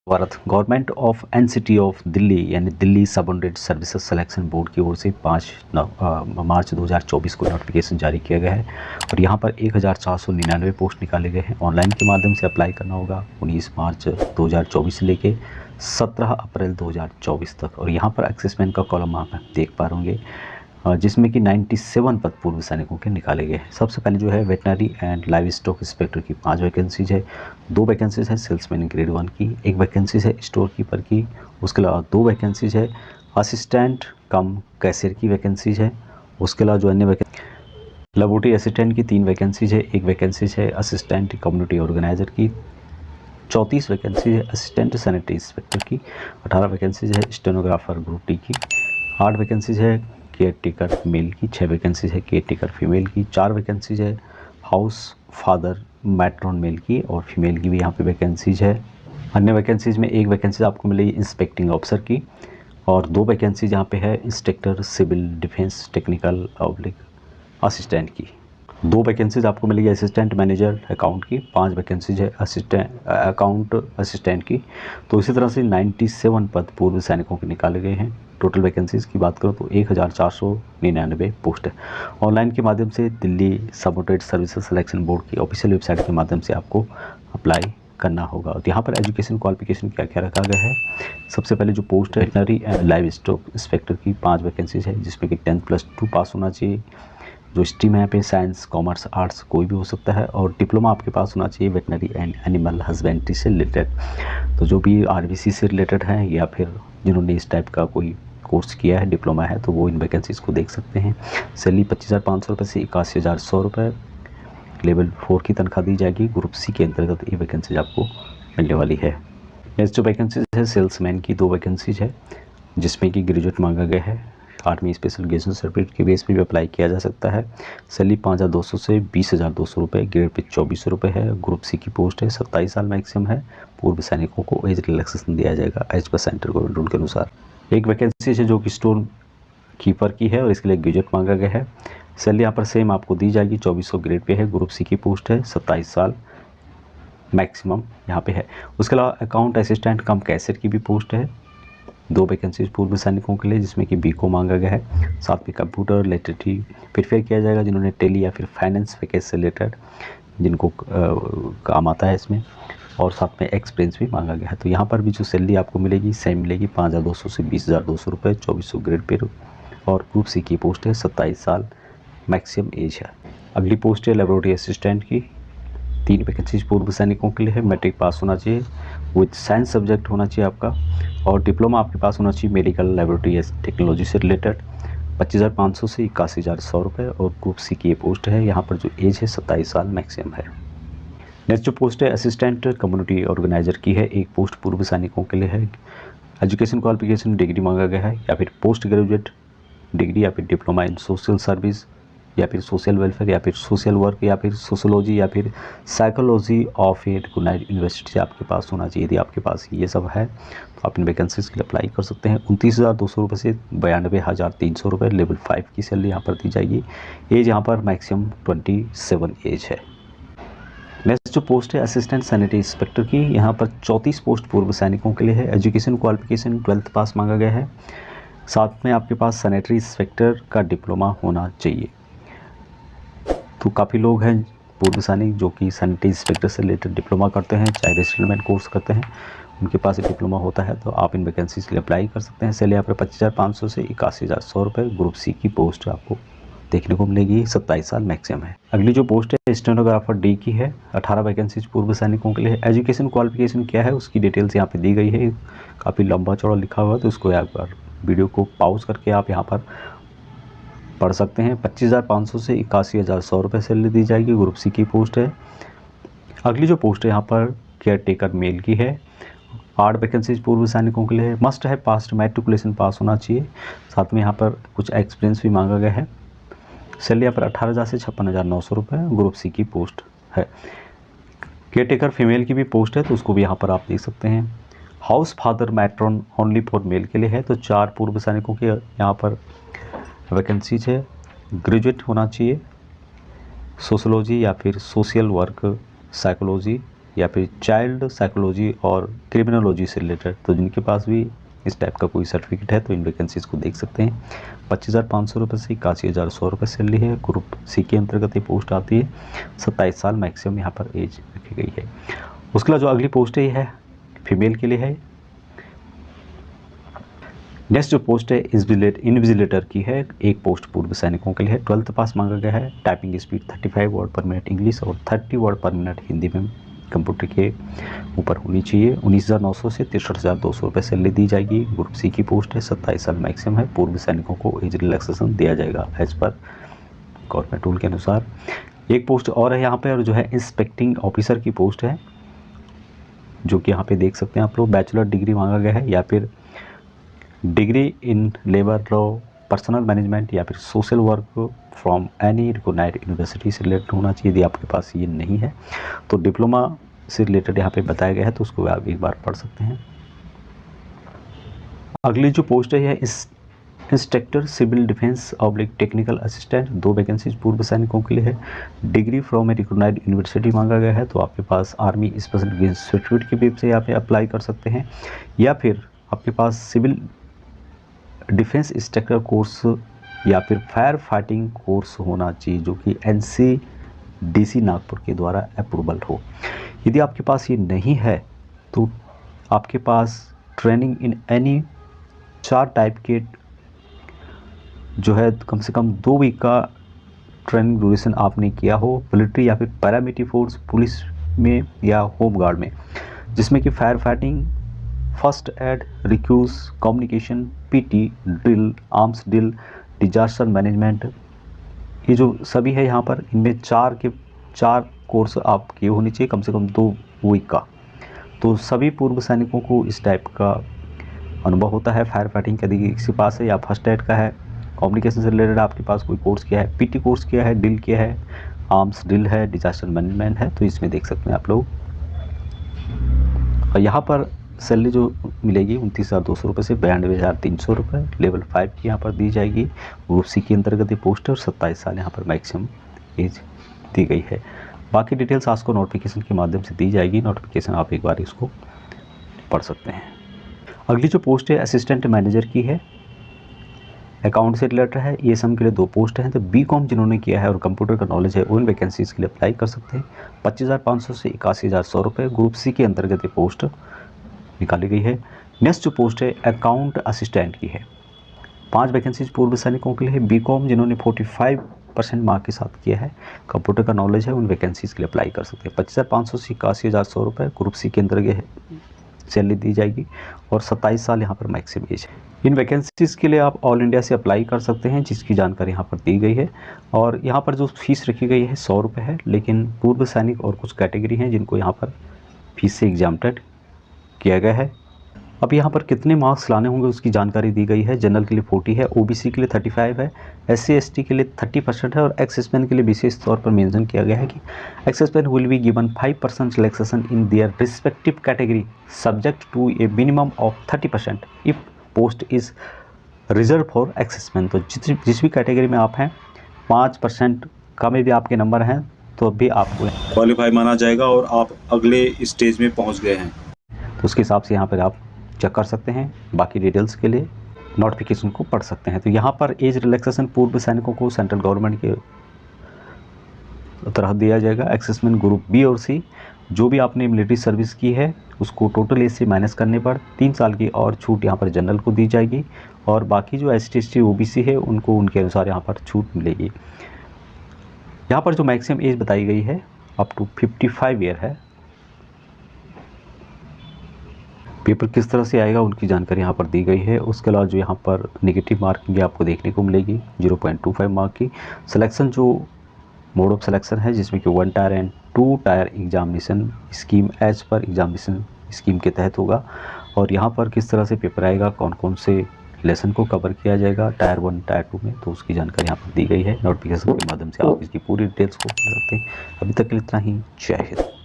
Bharat government of NCT of Delhi यानी Delhi subordinate services selection board की ओर से 5 मार्च 2024 को नोटिफिकेशन जारी किया गया है और यहाँ पर 1499 पोस्ट निकाले गए हैं। ऑनलाइन के माध्यम से अप्लाई करना होगा 19 मार्च 2024 से लेके 17 अप्रैल 2024 तक। और यहाँ पर एक्सेसमेंट का कॉलम आप देख पा रहे होंगे जिसमें कि 97 पद पूर्व सैनिकों के निकाले गए हैं। सबसे पहले जो है veterinary and live stock inspector की 5 वैकेंसीज है, 2 वैकेंसीज है सेल्समैन ग्रेड 1 की, 1 वैकेंसीज है स्टोर कीपर की, उसके अलावा 2 वैकेंसीज है असिस्टेंट कम कैशियर की वैकेंसीज है। उसके अलावा जो अन्य वैकेंसी लेबोरेटरी असिस्टेंट की 3 वैकेंसीज है, 1 वैकेंसीज है असिस्टेंट कम्युनिटी ऑर्गेनाइजर की, 34 वैकेंसीज है असिस्टेंट सैनिटरी इंस्पेक्टर की, 18 वैकेंसीज है स्टेनोग्राफर ग्रुप डी की, 8 वैकेंसीज है केयर टेकर मेल की, 6 वैकेंसीज है केयर टेकर फीमेल की, 4 वैकेंसीज है हाउस फादर मैट्रॉन मेल की और फीमेल की भी यहाँ पे वैकेंसीज है। अन्य वैकेंसीज में 1 वैकेंसीज आपको मिलेगी इंस्पेक्टिंग ऑफिसर की और 2 वैकेंसीज यहाँ पे है instructor civil defence technical public assistant की। 2 वैकेंसीज आपको मिलेगी असिस्टेंट मैनेजर अकाउंट की, 5 वैकेंसीज है असिस्टेंट अकाउंट असिस्टेंट की। तो इसी तरह से 97 पद पूर्व सैनिकों के निकाले गए हैं। टोटल वैकेंसीज की बात करो तो 1499 पोस्ट है। ऑनलाइन के माध्यम से Delhi subordinate services selection board की ऑफिशियल वेबसाइट के माध्यम से आपको अप्लाई करना होगा। और यहाँ पर एजुकेशन क्वालिफिकेशन क्या क्या रखा गया है। सबसे पहले जो पोस्ट है veterinary and live stock inspector की 5 वैकेंसीज है जिसमें कि 10+2 पास होना चाहिए। जो स्ट्रीम है यहाँ पे साइंस कॉमर्स आर्ट्स कोई भी हो सकता है और डिप्लोमा आपके पास होना चाहिए वेटनरी एंड एनिमल हस्बेंड्री से रिलेटेड। तो जो भी आरबीसी से रिलेटेड है या फिर जिन्होंने इस टाइप का कोई कोर्स किया है डिप्लोमा है तो वो इन वैकेंसीज़ को देख सकते हैं। सैलरी 25,500 रुपये से 81,100 रुपये, लेवल 4 की तनख्वाह दी जाएगी। ग्रुप सी के अंतर्गत ये वैकेंसीज आपको मिलने वाली है। नेक्स्ट जो वैकेंसीज है सेल्समैन की 2 वैकेंसीज है जिसमें कि ग्रेजुएट मांगा गया है। 8वीं स्पेशल ग्रेजुएशन सर्टिफिकेट के बेस पे भी अप्लाई किया जा सकता है। सैलरी 5,200 से 20,200 रुपये, ग्रेड पे 2400 रुपये है। ग्रुप सी की पोस्ट है, 27 साल मैक्सिमम है। पूर्व सैनिकों को एज रिलैक्सेशन दिया जाएगा as per central government rule के अनुसार। 1 वैकेंसी है जो कि स्टोर कीपर की है और इसके लिए ग्रेजुएट मांगा गया है। सैलरी यहाँ पर सेम आपको दी जाएगी, 2400 ग्रेड पे है। ग्रुप सी की पोस्ट है, 27 साल मैक्सिमम यहाँ पे है। उसके अलावा अकाउंट असिस्टेंट कम कैशियर की भी पोस्ट है, 2 वैकेंसीज पूर्व सैनिकों के लिए जिसमें कि बीको मांगा गया है। साथ में कंप्यूटर लिटरेटी प्रिफेयर किया जाएगा जिन्होंने टेली या फिर फाइनेंस पैकेज से रिलेटेड जिनको काम आता है इसमें, और साथ में एक्सपीरियंस भी मांगा गया है। तो यहाँ पर भी जो सैलरी आपको मिलेगी सेम मिलेगी, 5,200 से 20,200 रुपये, 2400 ग्रेड पे और ग्रुप सी की पोस्ट है, 27 साल मैक्सिमम एज है। अगली पोस्ट है लेबोरेटरी असिस्टेंट की, 3 वैकेंसीज पूर्व सैनिकों के लिए है। मैट्रिक पास होना चाहिए, विथ साइंस सब्जेक्ट होना चाहिए आपका और डिप्लोमा आपके पास होना चाहिए मेडिकल लेबोरेटरी टेक्नोलॉजी से रिलेटेड। 25,500 से 81,100 रुपये और ग्रुप सी की ये पोस्ट है। यहाँ पर जो एज है 27 साल मैक्सिमम है। नेक्स्ट जो पोस्ट है असिस्टेंट कम्युनिटी ऑर्गेनाइजर की है, 1 पोस्ट पूर्व सैनिकों के लिए है। एजुकेशन क्वालिफिकेशन डिग्री मांगा गया है या फिर पोस्ट ग्रेजुएट डिग्री या फिर डिप्लोमा इन सोशल सर्विस या फिर सोशल वेलफेयर या फिर सोशल वर्क या फिर सोशोलॉजी या फिर psychology of a recognised university से आपके पास होना चाहिए। यदि आपके पास ये सब है तो आप इन वैकेंसीज के लिए अप्लाई कर सकते हैं। 29,200 रुपये से 92,300 रुपये, लेवल 5 की सैलरी यहाँ पर दी जाएगी। एज यहाँ पर मैक्सिमम 27 एज है। नेक्स्ट जो पोस्ट है असिस्टेंट सैनिटरी इंस्पेक्टर की, यहाँ पर 34 पोस्ट पूर्व सैनिकों के लिए है। एजुकेशन क्वालिफिकेशन 12th पास मांगा गया है। साथ में आपके पास सैनिटरी इंस्पेक्टर का डिप्लोमा होना चाहिए। तो काफ़ी लोग हैं पूर्व सैनिक जो कि सैनिटरी इंस्पेक्टर से रिलेटेड डिप्लोमा करते हैं, चाहे रेजिस्ट्रेमेंट कोर्स करते हैं, उनके पास डिप्लोमा होता है तो आप इन वैकेंसीज के लिए अप्लाई कर सकते हैं। सैलरी यहाँ पर 25,500 से 81,100 रुपये। ग्रुप सी की पोस्ट आपको देखने को मिलेगी, 27 साल मैक्सिमम है। अगली जो पोस्ट है स्टेनोग्राफर डी की है, 18 वैकेंसीज पूर्व सैनिकों के लिए। एजुकेशन क्वालिफिकेशन क्या है उसकी डिटेल्स यहाँ पे दी गई है, काफ़ी लंबा चौड़ा लिखा हुआ है तो उसको एक बार वीडियो को पॉज करके आप यहाँ पर पढ़ सकते हैं। 25,500 से 81,100 रुपये सैलरी दी जाएगी। ग्रुप सी की पोस्ट है। अगली जो पोस्ट है यहाँ पर केयर टेकर मेल की है, 8 वैकेंसीज पूर्व सैनिकों के लिए। मस्ट है पास्ट मैट्रिकुलेशन पास होना चाहिए। साथ में यहाँ पर कुछ एक्सपीरियंस भी मांगा गया है। सैलरी यहाँ पर 18,000 से 56,900 रुपये। ग्रुप सी की पोस्ट है। केयर टेकर फीमेल की भी पोस्ट है तो उसको भी यहाँ पर आप देख सकते हैं। House father matron only for male के लिए है तो 4 पूर्व सैनिकों के यहाँ पर वैकेंसीज है। ग्रेजुएट होना चाहिए सोशोलॉजी या फिर सोशल वर्क साइकोलॉजी या फिर चाइल्ड साइकोलॉजी और क्रिमिनोलॉजी से रिलेटेड, तो जिनके पास भी इस टाइप का कोई सर्टिफिकेट है तो इन वैकेंसीज़ को देख सकते हैं। 25,500 रुपये से 81,100 रुपये सैलरी है। ग्रुप सी के अंतर्गत ये पोस्ट आती है। 27 साल मैक्सिमम यहाँ पर एज रखी गई है। उसके बाद जो अगली पोस्ट है ये है फीमेल के लिए है। नेक्स्ट जो पोस्ट है इनविजिलेटर की है। एक पोस्ट पूर्व सैनिकों के लिए है। 12th पास मांगा गया है। टाइपिंग स्पीड 35 वर्ड पर मिनट इंग्लिश और 30 वर्ड पर मिनट हिंदी में कंप्यूटर के ऊपर होनी चाहिए। 19,900 से 63,200 रुपये सैलरी दी जाएगी। ग्रुप सी की पोस्ट है। 27 साल मैक्सिमम है। पूर्व सैनिकों को एज रिलैक्सेशन दिया जाएगा एज पर गवर्नमेंट रूल के अनुसार। एक पोस्ट और है यहाँ पे, और जो है इंस्पेक्टिंग ऑफिसर की पोस्ट है, जो कि यहाँ पे देख सकते हैं आप लोग। बैचलर डिग्री मांगा गया है या फिर degree in labour law, personnel management या फिर social work from any recognised university से रिलेटेड होना चाहिए। यदि आपके पास ये नहीं है तो डिप्लोमा से रिलेटेड यहाँ पे बताया गया है, तो उसको आप एक बार पढ़ सकते हैं। अगली जो पोस्ट है यह instructor civil defence public technical assistant. 2 vacancies पूर्व सैनिकों के लिए है। Degree from a recognised university मांगा गया है, तो आपके पास आर्मी स्पेशल डिफेंस सर्टिफिकेट की वेब से यहाँ पे अप्लाई कर सकते हैं, या फिर आपके पास सिविल डिफेंस इंस्ट्रक्टर कोर्स या फिर फायर फाइटिंग कोर्स होना चाहिए, जो कि NCDC नागपुर के द्वारा अप्रूवल हो। यदि आपके पास ये नहीं है तो आपके पास ट्रेनिंग इन एनी 4 टाइप के जो है कम से कम 2 वीक का ट्रेनिंग ड्यूरेशन आपने किया हो, मिलिट्री या फिर पैरामिलिट्री फोर्स, पुलिस में या होम गार्ड में, जिसमें कि fire fighting, first aid, recuse, communication, PT, drill, arms drill, disaster management, ये जो सभी है यहाँ पर, इनमें 4 कोर्स आप किए होने चाहिए कम से कम 2 वीक का। तो सभी पूर्व सैनिकों को इस टाइप का अनुभव होता है। फायर फाइटिंग का यदि किसी पास है, या फर्स्ट एड का है, कम्युनिकेशन से रिलेटेड आपके पास कोई कोर्स किया है, PT कोर्स किया है, ड्रिल किया है, आर्म्स ड्रिल है, डिजास्टर मैनेजमेंट है, तो इसमें देख सकते हैं आप लोग। और यहाँ पर सैलरी जो मिलेगी 29,200 रुपये से 92,300 रुपये लेवल 5 की यहाँ पर दी जाएगी। ग्रुप सी के अंतर्गत ये पोस्ट है और 27 साल यहाँ पर मैक्सिमम एज दी गई है। बाकी डिटेल्स आपको नोटिफिकेशन के माध्यम से दी जाएगी। नोटिफिकेशन आप एक बार इसको पढ़ सकते हैं। अगली जो पोस्ट है असिस्टेंट मैनेजर की है, अकाउंट से रिलेटेड है। ESM के लिए 2 पोस्ट हैं। तो BCom जिन्होंने किया है और कंप्यूटर का नॉलेज है उन वैकेंसीज़ के लिए अप्लाई कर सकते हैं। 25,500 से 81,100 रुपये ग्रुप सी के अंतर्गत ये पोस्ट निकाली गई है। नेक्स्ट जो पोस्ट है अकाउंट असिस्टेंट की है। 5 वैकेंसीज पूर्व सैनिकों के लिए है। BCom जिन्होंने 45% मार्क के साथ किया है, कंप्यूटर का नॉलेज है, उन वैकेंसीज़ के लिए अप्लाई कर सकते हैं। 25,500 से 81,100 रुपये ग्रुप सी के अंतर्गत सैलरी दी जाएगी और 27 साल यहाँ पर मैक्सिमम एज है। इन वैकेंसीज़ के लिए आप ऑल इंडिया से अप्लाई कर सकते हैं, जिसकी जानकारी यहाँ पर दी गई है। और यहाँ पर जो फीस रखी गई है 100 रुपये है, लेकिन पूर्व सैनिक और कुछ कैटेगरी हैं जिनको यहाँ पर फीस से एग्जाम्प्टेड किया गया है। अब यहाँ पर कितने मार्क्स लाने होंगे उसकी जानकारी दी गई है। जनरल के लिए 40 है, OBC के लिए 35 है, SC ST के लिए 30% है, और एक्स-सर्विसमैन के लिए विशेष तौर पर मेंशन किया गया है कि ex-serviceman will be given 5% relaxation in their respective category subject to a minimum of 30% if post is reserve for ex-serviceman. तो जिस भी कैटेगरी में आप हैं 5% का में भी आपके नंबर हैं तो भी आपको क्वालिफाई माना जाएगा और आप अगले स्टेज में पहुंच गए हैं। तो उसके हिसाब से यहाँ पर आप चेक कर सकते हैं। बाकी डिटेल्स के लिए नोटिफिकेशन को पढ़ सकते हैं। तो यहाँ पर एज रिलैक्सेशन पूर्व सैनिकों को सेंट्रल गवर्नमेंट के तरह दिया जाएगा। एक्स-सर्विसमैन ग्रुप B और C जो भी आपने मिलिट्री सर्विस की है उसको टोटल एज से माइनस करने पर 3 साल की और छूट यहाँ पर जनरल को दी जाएगी, और बाकी जो ST ST OBC है उनको उनके अनुसार यहाँ पर छूट मिलेगी। यहाँ पर जो मैक्सिमम एज बताई गई है अप टू 55 ईयर है। पेपर किस तरह से आएगा उनकी जानकारी यहाँ पर दी गई है। उसके अलावा जो यहाँ पर नेगेटिव मार्किंग आपको देखने को मिलेगी 0.25 मार्क की। सिलेक्शन जो मोड ऑफ सिलेक्शन है जिसमें कि 1 tier and 2 tier examination scheme as per examination scheme के तहत होगा। और यहाँ पर किस तरह से पेपर आएगा, कौन कौन से लेसन को कवर किया जाएगा टायर 1 टायर 2 में, तो उसकी जानकारी यहाँ पर दी गई है। नोटिफिकेशन के माध्यम से आप इसकी पूरी डिटेल्स को पढ़ सकते हैं। अभी तक के लिए इतना ही। जय हिंद।